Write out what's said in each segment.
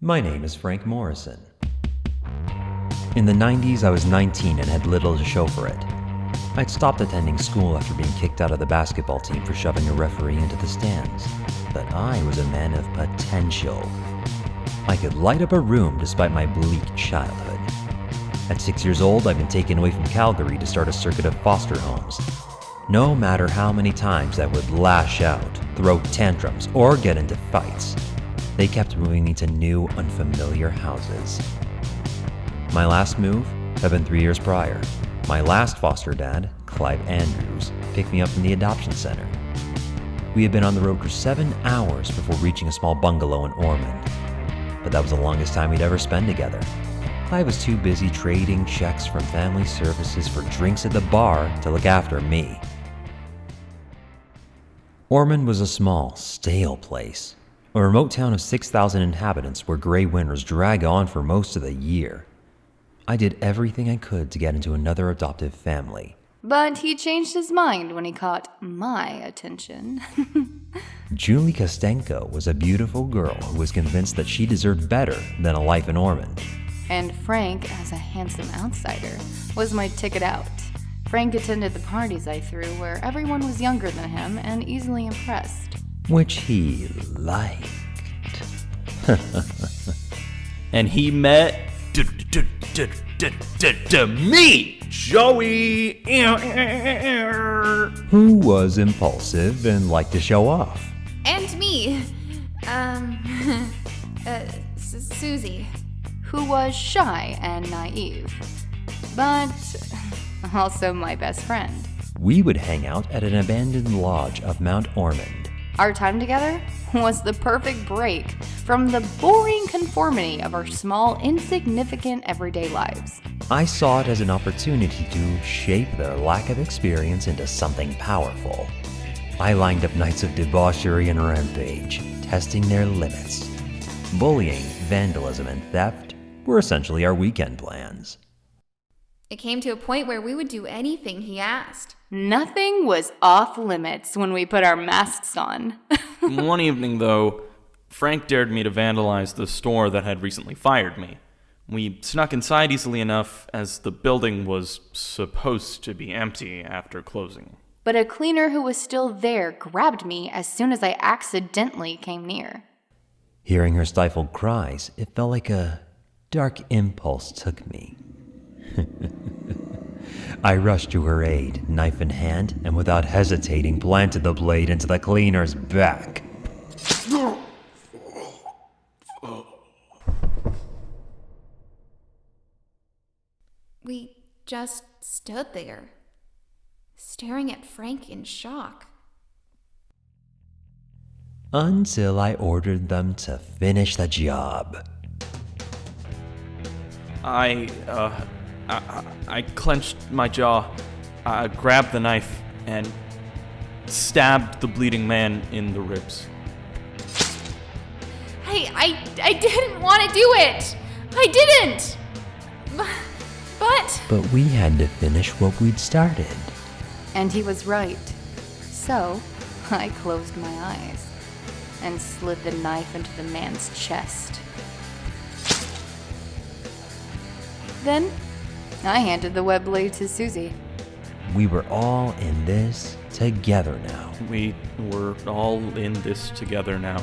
My name is Frank Morrison. In the 90s, I was 19 and had little to show for it. I'd stopped attending school after being kicked out of the basketball team for shoving a referee into the stands. But I was a man of potential. I could light up a room despite my bleak childhood. At 6 years old, I'd been taken away from Calgary to start a circuit of foster homes. No matter how many times I would lash out, throw tantrums, or get into fights, they kept moving me to new, unfamiliar houses. My last move had been 3 years prior. My last foster dad, Clive Andrews, picked me up from the adoption center. We had been on the road for 7 hours before reaching a small bungalow in Ormond. But that was the longest time we'd ever spend together. Clive was too busy trading checks from family services for drinks at the bar to look after me. Ormond was a small, stale place. A remote town of 6,000 inhabitants where gray winters drag on for most of the year. I did everything I could to get into another adoptive family. But he changed his mind when he caught my attention. Julie Kostenko was a beautiful girl who was convinced that she deserved better than a life in Ormond. And Frank, as a handsome outsider, was my ticket out. Frank attended the parties I threw where everyone was younger than him and easily impressed. Which he liked. And he met me, Joey, who was impulsive and liked to show off. And me, Susie, who was shy and naive, but also my best friend. We would hang out at an abandoned lodge of Mount Ormond. Our time together was the perfect break from the boring conformity of our small, insignificant everyday lives. I saw it as an opportunity to shape their lack of experience into something powerful. I lined up nights of debauchery and rampage, testing their limits. Bullying, vandalism, and theft were essentially our weekend plans. it came to a point where we would do anything he asked. Nothing was off limits when we put our masks on. One evening, though, Frank dared me to vandalize the store that had recently fired me. We snuck inside easily enough, as the building was supposed to be empty after closing. But a cleaner who was still there grabbed me as soon as I accidentally came near. Hearing her stifled cries, it felt like a dark impulse took me. I rushed to her aid, knife in hand, and without hesitating planted the blade into the cleaner's back. We just stood there, staring at Frank in shock. Until I ordered them to finish the job. I clenched my jaw, grabbed the knife, and stabbed the bleeding man in the ribs. Hey, I didn't want to do it! I didn't! But we had to finish what we'd started. And he was right. So, I closed my eyes and slid the knife into the man's chest. Then, I handed the web blade to Susie. We were all in this together now. We were all in this together now.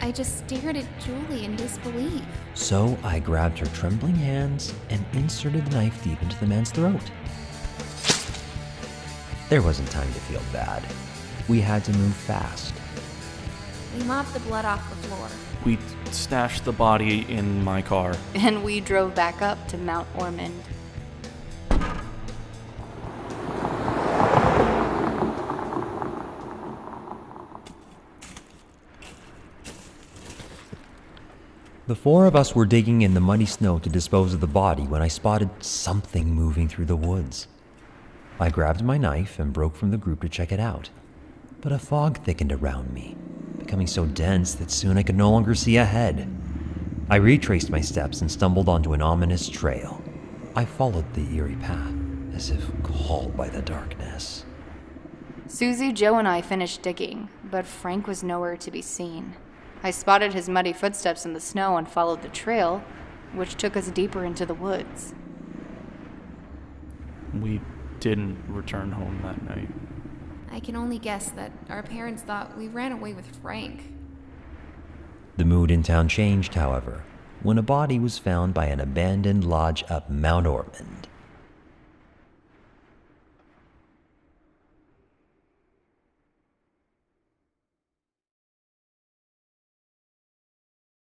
I just stared at Julie in disbelief. So I grabbed her trembling hands and inserted the knife deep into the man's throat. There wasn't time to feel bad. We had to move fast. We mopped the blood off the floor. We stashed the body in my car. And we drove back up to Mount Ormond. The four of us were digging in the muddy snow to dispose of the body when I spotted something moving through the woods. I grabbed my knife and broke from the group to check it out, but a fog thickened around me, becoming so dense that soon I could no longer see ahead. I retraced my steps and stumbled onto an ominous trail. I followed the eerie path, as if called by the darkness. Susie, Joe, and I finished digging, but Frank was nowhere to be seen. I spotted his muddy footsteps in the snow and followed the trail, which took us deeper into the woods. We didn't return home that night. I can only guess that our parents thought we ran away with Frank. The mood in town changed, however, when a body was found by an abandoned lodge up Mount Ormond.